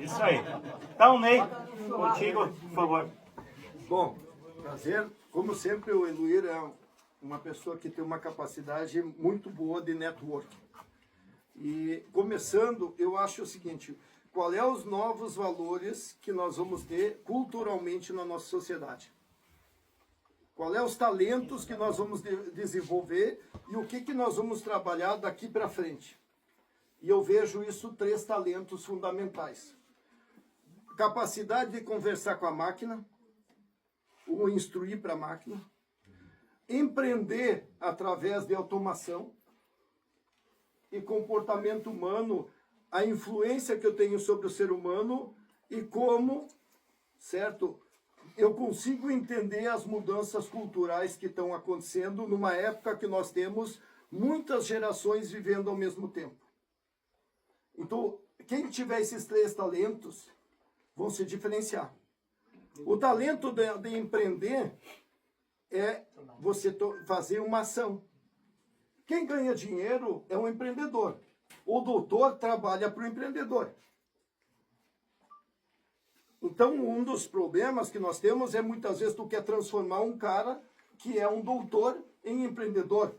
Isso aí. Então, Ney, contigo, por favor. Bom, prazer. Como sempre, o Eluir é uma pessoa que tem uma capacidade muito boa de networking. E começando, eu acho o seguinte: qual é os novos valores que nós vamos ter culturalmente na nossa sociedade? Qual é os talentos que nós vamos desenvolver e o que nós vamos trabalhar daqui para frente? E eu vejo isso 3 talentos fundamentais. Capacidade de conversar com a máquina, ou instruir para a máquina. Empreender através de automação e comportamento humano, a influência que eu tenho sobre o ser humano e como, certo, eu consigo entender as mudanças culturais que estão acontecendo numa época que nós temos muitas gerações vivendo ao mesmo tempo. Então, quem tiver esses 3 talentos vão se diferenciar. O talento de empreender é você fazer uma ação. Quem ganha dinheiro é um empreendedor. O doutor trabalha para o empreendedor. Então, um dos problemas que nós temos é muitas vezes tu quer transformar um cara que é um doutor em empreendedor,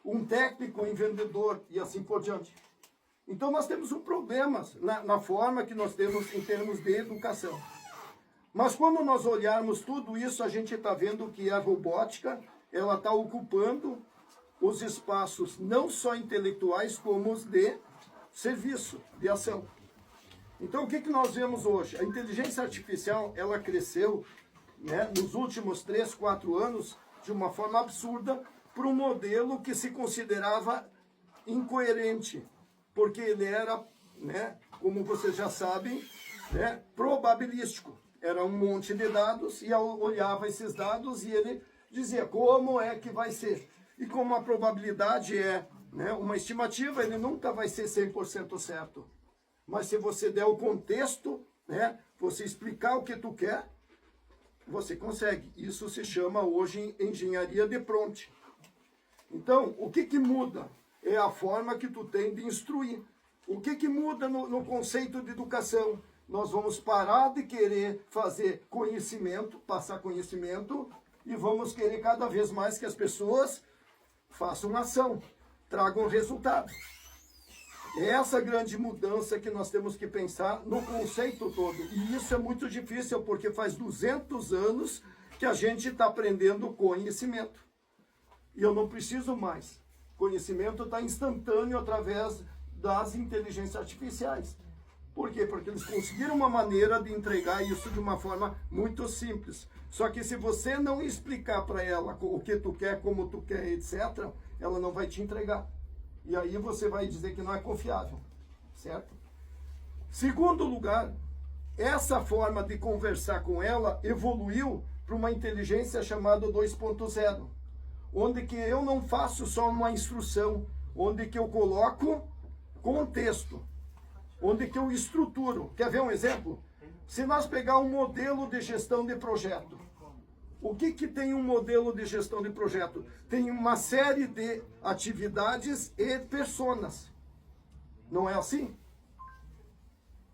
um técnico em vendedor e assim por diante. Então, nós temos um problema na forma que nós temos em termos de educação. Mas quando nós olharmos tudo isso, a gente está vendo que a robótica ela está ocupando os espaços não só intelectuais, como os de serviço, de ação. Então, o que nós vemos hoje? A inteligência artificial, ela cresceu, né, nos últimos 3, 4 anos de uma forma absurda para um modelo que se considerava incoerente, porque ele era, né, como vocês já sabem, né, probabilístico. Era um monte de dados e eu olhava esses dados e ele dizia como é que vai ser. E como a probabilidade é, né, uma estimativa, ele nunca vai ser 100% certo. Mas se você der o contexto, né, você explicar o que tu quer, você consegue. Isso se chama hoje engenharia de prompt. Então, o que muda? É a forma que tu tem de instruir. O que muda no conceito de educação? Nós vamos parar de querer fazer conhecimento, passar conhecimento, e vamos querer cada vez mais que as pessoas façam ação, tragam resultado. É essa grande mudança que nós temos que pensar no conceito todo. E isso é muito difícil, porque faz 200 anos que a gente está aprendendo conhecimento. E eu não preciso mais. Conhecimento está instantâneo através das inteligências artificiais. Por quê? Porque eles conseguiram uma maneira de entregar isso de uma forma muito simples. Só que se você não explicar para ela o que tu quer, como tu quer, etc., ela não vai te entregar. E aí você vai dizer que não é confiável, certo? Segundo lugar, essa forma de conversar com ela evoluiu para uma inteligência chamada 2.0, onde que eu não faço só uma instrução, onde que eu coloco contexto, onde que eu estruturo. Quer ver um exemplo? Se nós pegar um modelo de gestão de projeto, o que tem um modelo de gestão de projeto? Tem uma série de atividades e personas. Não é assim?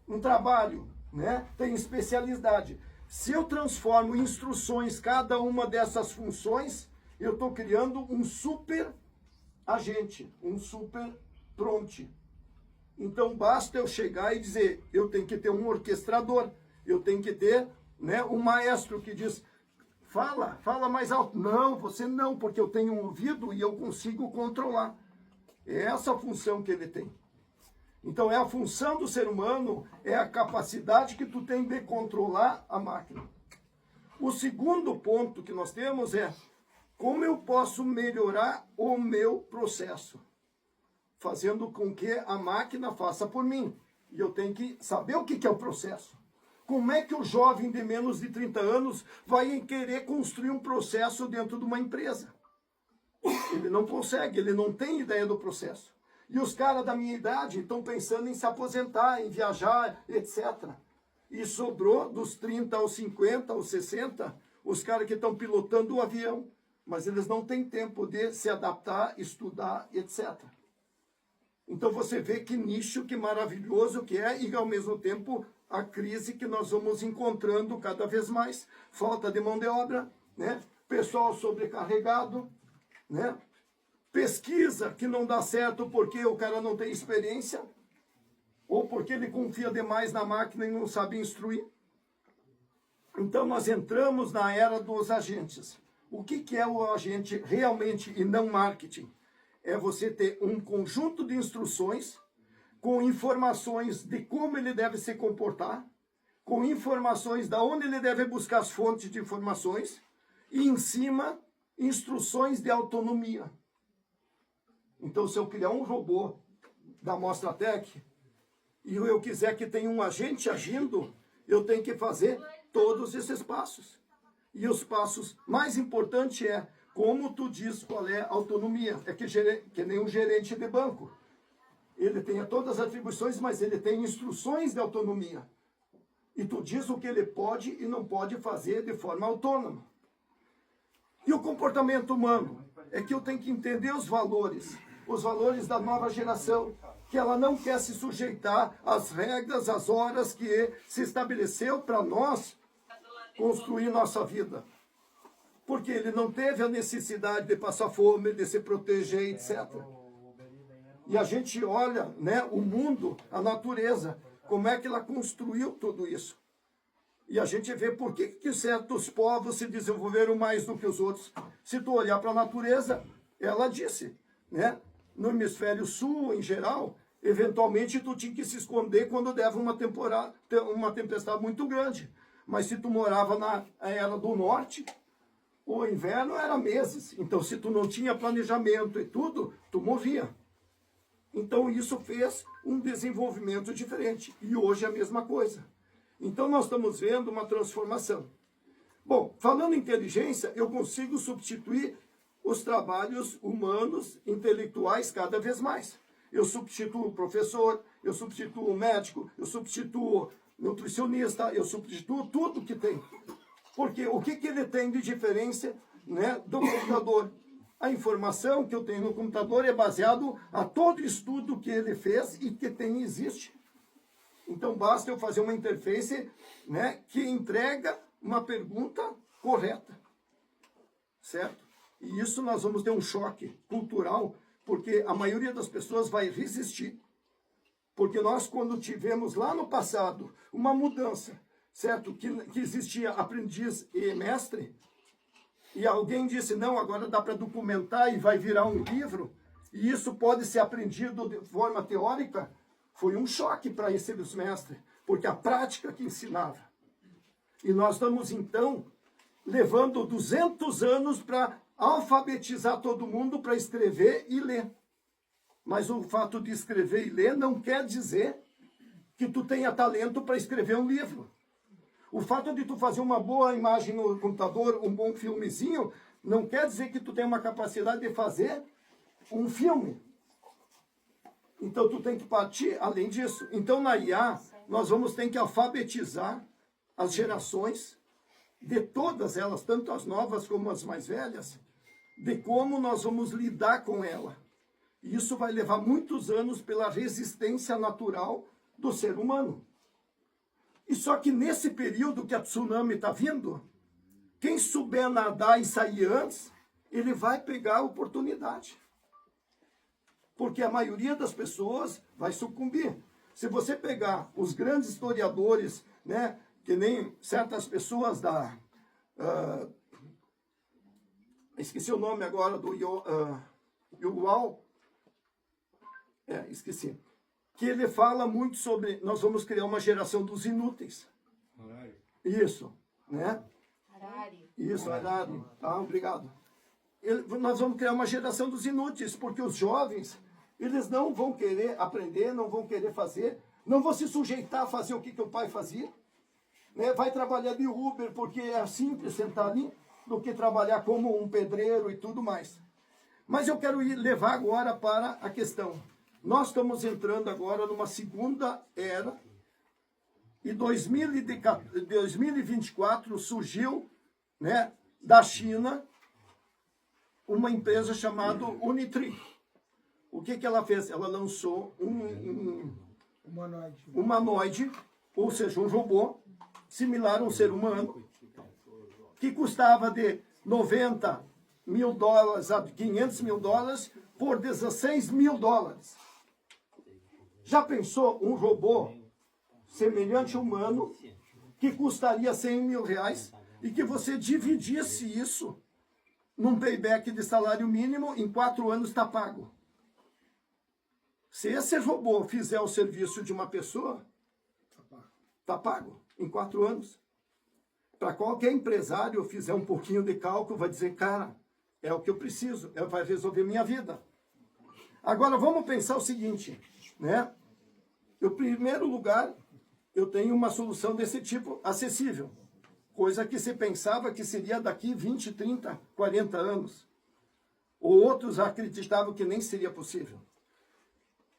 Um trabalho, né, tem especialidade. Se eu transformo em instruções cada uma dessas funções, eu estou criando um super agente, um super prompt. Então basta eu chegar e dizer, eu tenho que ter um orquestrador, eu tenho que ter, né, um maestro que diz, fala mais alto. Não, você não, porque eu tenho um ouvido e eu consigo controlar. É essa a função que ele tem. Então é a função do ser humano, é a capacidade que tu tem de controlar a máquina. O segundo ponto que nós temos é, como eu posso melhorar o meu processo? Fazendo com que a máquina faça por mim. E eu tenho que saber o que é o processo. Como é que o jovem de menos de 30 anos vai querer construir um processo dentro de uma empresa? Ele não consegue, ele não tem ideia do processo. E os caras da minha idade estão pensando em se aposentar, em viajar, etc. E sobrou dos 30 aos 50, aos 60, os caras que estão pilotando o avião. Mas eles não têm tempo de se adaptar, estudar, etc. Então você vê que nicho, que maravilhoso que é, e ao mesmo tempo a crise que nós vamos encontrando cada vez mais. Falta de mão de obra, né? Pessoal sobrecarregado, né? Pesquisa que não dá certo porque o cara não tem experiência, ou porque ele confia demais na máquina e não sabe instruir. Então nós entramos na era dos agentes. O que é o agente realmente e não marketing? É você ter um conjunto de instruções com informações de como ele deve se comportar, com informações de onde ele deve buscar as fontes de informações e, em cima, instruções de autonomia. Então, se eu criar um robô da Mostratec e eu quiser que tenha um agente agindo, eu tenho que fazer todos esses passos. E os passos mais importantes é como tu diz qual é a autonomia. É que nem um gerente de banco. Ele tem todas as atribuições, mas ele tem instruções de autonomia. E tu diz o que ele pode e não pode fazer de forma autônoma. E o comportamento humano? É que eu tenho que entender os valores da nova geração, que ela não quer se sujeitar às regras, às horas que se estabeleceu para nós construir nossa vida. Porque ele não teve a necessidade de passar fome, de se proteger, etc. E a gente olha, né, o mundo, a natureza, como é que ela construiu tudo isso. E a gente vê por que certos povos se desenvolveram mais do que os outros. Se tu olhar para a natureza, ela disse, né, no hemisfério sul, em geral, eventualmente tu tinha que se esconder quando dava uma tempestade muito grande. Mas se tu morava na era do norte, o inverno era meses. Então, se tu não tinha planejamento e tudo, tu morria. Então, isso fez um desenvolvimento diferente. E hoje é a mesma coisa. Então, nós estamos vendo uma transformação. Bom, falando em inteligência, eu consigo substituir os trabalhos humanos, intelectuais, cada vez mais. Eu substituo o professor, eu substituo o médico, eu substituo o nutricionista, eu substituo tudo que tem. Porque o que ele tem de diferença, né, do computador? A informação que eu tenho no computador é baseado a todo estudo que ele fez e que existe. Então basta eu fazer uma interface, né, que entrega uma pergunta correta. Certo? E isso nós vamos ter um choque cultural, porque a maioria das pessoas vai resistir. Porque nós, quando tivemos lá no passado uma mudança, certo? Que existia aprendiz e mestre, e alguém disse, não, agora dá para documentar e vai virar um livro, e isso pode ser aprendido de forma teórica, foi um choque para esses mestres, porque a prática que ensinava. E nós estamos, então, levando 200 anos para alfabetizar todo mundo para escrever e ler. Mas o fato de escrever e ler não quer dizer que tu tenha talento para escrever um livro. O fato de tu fazer uma boa imagem no computador, um bom filmezinho, não quer dizer que tu tenha uma capacidade de fazer um filme. Então tu tem que partir além disso. Então na IA, nós vamos ter que alfabetizar as gerações, de todas elas, tanto as novas como as mais velhas, de como nós vamos lidar com ela. E isso vai levar muitos anos pela resistência natural do ser humano. E só que nesse período que a tsunami está vindo, quem souber nadar e sair antes, ele vai pegar a oportunidade. Porque a maioria das pessoas vai sucumbir. Se você pegar os grandes historiadores, né, que nem certas pessoas da... esqueci o nome agora do Yuval. Esqueci. Que ele fala muito sobre, nós vamos criar uma geração dos inúteis. Harari. Isso, né? Harari. Isso, Harari. Ah, obrigado. Nós vamos criar uma geração dos inúteis, porque os jovens, eles não vão querer aprender, não vão querer fazer, não vão se sujeitar a fazer o que o pai fazia. Né? Vai trabalhar de Uber, porque é simples sentar ali, do que trabalhar como um pedreiro e tudo mais. Mas eu quero levar agora para a questão. Nós estamos entrando agora numa segunda era, e 2024 surgiu, né, da China uma empresa chamada Unitree. O que ela fez? Ela lançou um humanoide ou seja, um robô similar a um ser humano, que custava de 90 mil dólares a 500 mil dólares por 16 mil dólares. Já pensou um robô semelhante ao humano que custaria 100 mil reais e que você dividisse isso num payback de salário mínimo, em 4 anos está pago? Se esse robô fizer o serviço de uma pessoa, está pago em 4 anos. Para qualquer empresário fizer um pouquinho de cálculo, vai dizer, cara, é o que eu preciso, vai resolver minha vida. Agora vamos pensar o seguinte, né? Em primeiro lugar, eu tenho uma solução desse tipo acessível, coisa que se pensava que seria daqui 20, 30, 40 anos. Ou outros acreditavam que nem seria possível.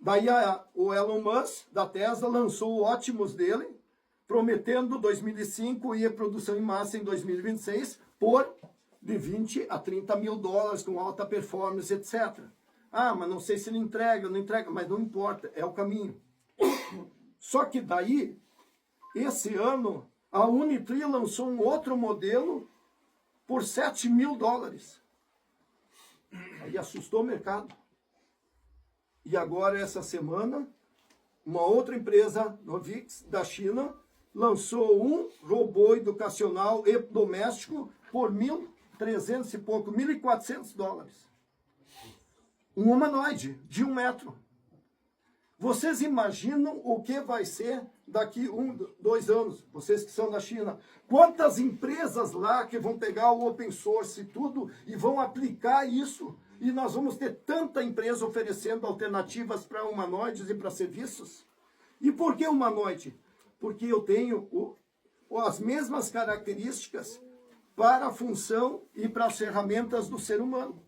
Daí o Elon Musk, da Tesla, lançou o Optimus dele, prometendo 2005 e a produção em massa em 2026 por de 20 a 30 mil dólares com alta performance, etc. Ah, mas não sei se ele entrega, não entrega, mas não importa, é o caminho. Só que daí, esse ano, a Unitree lançou um outro modelo por 7 mil dólares. Aí assustou o mercado. E agora, essa semana, uma outra empresa, Novix, da China, lançou um robô educacional e doméstico por 1.300 e pouco, 1.400 dólares. Um humanoide de 1 metro. Vocês imaginam o que vai ser daqui 1, 2 anos, vocês que são da China? Quantas empresas lá que vão pegar o open source e tudo e vão aplicar isso? E nós vamos ter tanta empresa oferecendo alternativas para humanoides e para serviços? E por que humanoide? Porque eu tenho as mesmas características para a função e para as ferramentas do ser humano.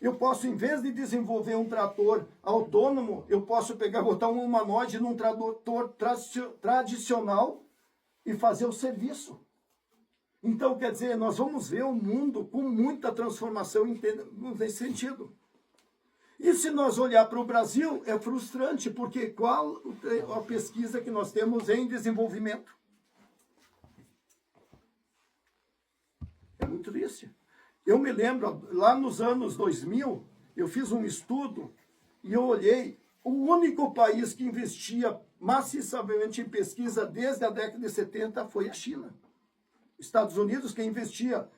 Eu posso, em vez de desenvolver um trator autônomo, eu posso botar um humanoide num trator tradicional e fazer o serviço. Então, quer dizer, nós vamos ver o mundo com muita transformação nesse sentido. E se nós olhar para o Brasil, é frustrante, porque qual a pesquisa que nós temos em desenvolvimento? É muito triste. Eu me lembro, lá nos anos 2000, eu fiz um estudo e eu olhei, o único país que investia maciçamente em pesquisa desde a década de 70 foi a China. Estados Unidos, quem investia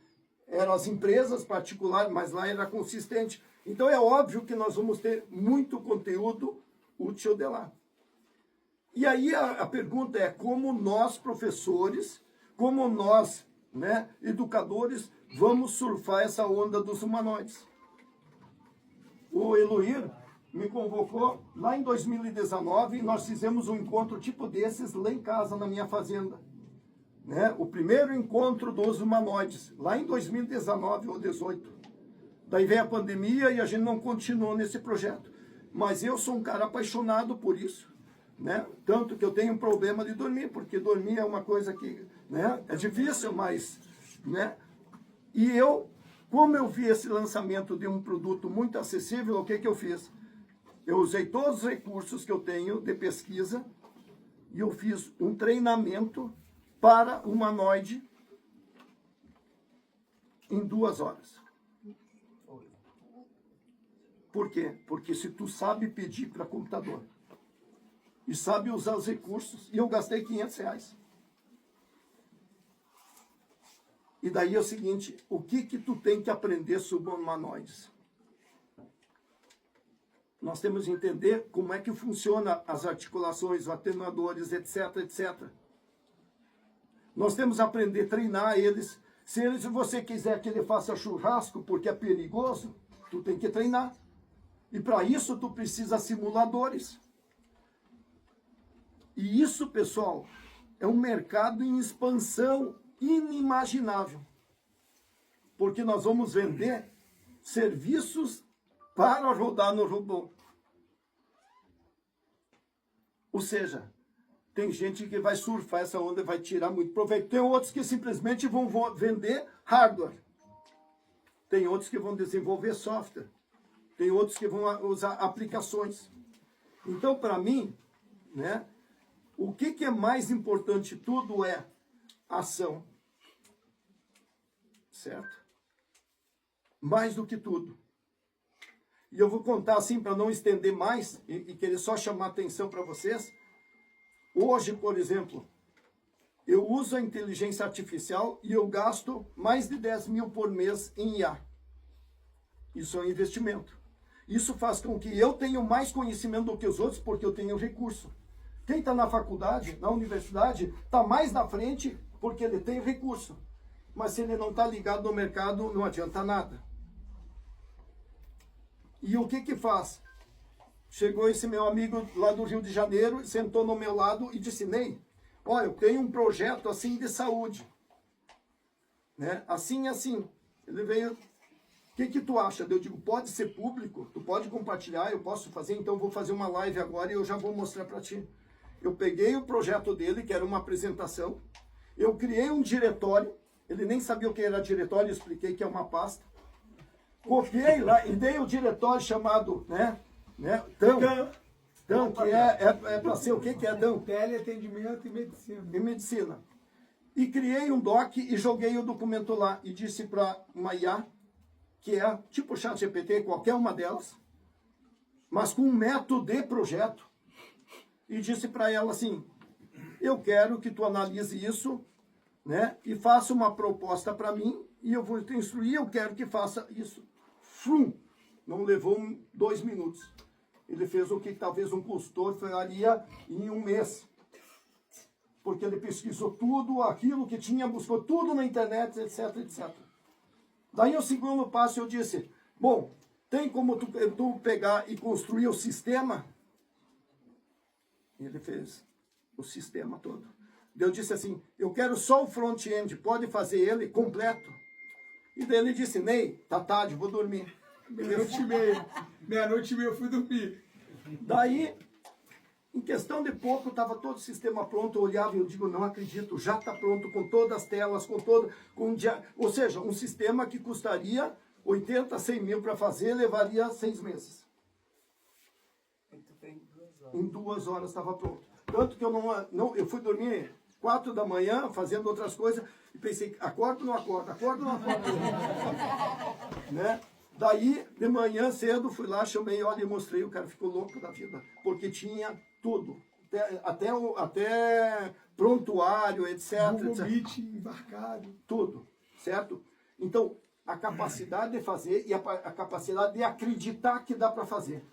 eram as empresas particulares, mas lá era consistente. Então é óbvio que nós vamos ter muito conteúdo útil de lá. E aí a pergunta é como nós, professores, como nós, né, educadores, vamos surfar essa onda dos humanoides. O Eloir me convocou lá em 2019 e nós fizemos um encontro tipo desses lá em casa, na minha fazenda. Né? O primeiro encontro dos humanoides, lá em 2019 ou 2018. Daí veio a pandemia e a gente não continuou nesse projeto. Mas eu sou um cara apaixonado por isso. Né? Tanto que eu tenho um problema de dormir, porque dormir é uma coisa que, né, é difícil, mas... Né? E eu, como eu vi esse lançamento de um produto muito acessível, o que eu fiz? Eu usei todos os recursos que eu tenho de pesquisa e eu fiz um treinamento para humanoide em 2 horas. Por quê? Porque se tu sabe pedir para computador e sabe usar os recursos, e eu gastei 500 reais. E daí é o seguinte, o que tu tem que aprender sobre humanoides? Nós temos que entender como é que funciona as articulações, os atenuadores, etc, etc. Nós temos que aprender a treinar eles. Se você quiser que ele faça churrasco porque é perigoso, tu tem que treinar. E para isso tu precisa de simuladores. E isso, pessoal, é um mercado em expansão inimaginável. Porque nós vamos vender serviços para rodar no robô. Ou seja, tem gente que vai surfar essa onda e vai tirar muito proveito. Tem outros que simplesmente vão vender hardware. Tem outros que vão desenvolver software. Tem outros que vão usar aplicações. Então, para mim, né, O que é mais importante? Tudo é ação. Certo? Mais do que tudo. E eu vou contar assim, para não estender mais, e querer só chamar atenção para vocês. Hoje, por exemplo, eu uso a inteligência artificial e eu gasto mais de 10 mil por mês em IA. Isso é um investimento. Isso faz com que eu tenha mais conhecimento do que os outros, porque eu tenho recurso. Quem está na faculdade, na universidade, está mais na frente porque ele tem recurso. Mas se ele não está ligado no mercado, não adianta nada. E o que faz? Chegou esse meu amigo lá do Rio de Janeiro, sentou no meu lado e disse, Ney, olha, eu tenho um projeto assim de saúde. Né? Assim, assim. Ele veio, o que tu acha? Eu digo, pode ser público, tu pode compartilhar, eu posso fazer, então eu vou fazer uma live agora e eu já vou mostrar para ti. Eu peguei o projeto dele, que era uma apresentação, eu criei um diretório, ele nem sabia o que era diretório, eu expliquei que é uma pasta. Copiei lá e dei o diretório chamado, TAM, que é para ser o que é TAM? Teleatendimento e medicina. E medicina. E criei um doc e joguei o documento lá e disse para uma IA, que é tipo o ChatGPT, qualquer uma delas, mas com um método de projeto, e disse para ela assim, eu quero que tu analise isso, né, e faça uma proposta para mim, e eu vou te instruir, eu quero que faça isso. Frum! Não levou 2 minutos. Ele fez o que talvez um consultor faria em 1 mês. Porque ele pesquisou tudo, aquilo que tinha, buscou tudo na internet, etc, etc. Daí o segundo passo eu disse, bom, tem como tu pegar e construir o sistema? E ele fez o sistema todo. Eu disse assim, eu quero só o front-end, pode fazer ele completo? E daí ele disse, Ney, tá tarde, vou dormir. Meia-noite e meia eu fui dormir. Daí, em questão de pouco, estava todo o sistema pronto, eu olhava e eu digo, não acredito, já está pronto, com todas as telas, ou seja, um sistema que custaria 80, 100 mil para fazer, levaria 6 meses. Em 2 horas estava pronto. Tanto que eu fui dormir 4 da manhã, fazendo outras coisas, e pensei, acordo ou não acordo, acordo ou não acordo. Né? Daí, de manhã cedo, fui lá, chamei, olha, e mostrei, o cara ficou louco da vida, porque tinha tudo, até prontuário, etc. Google Meet embarcado. Tudo, certo? Então, a capacidade de fazer e a capacidade de acreditar que dá para fazer.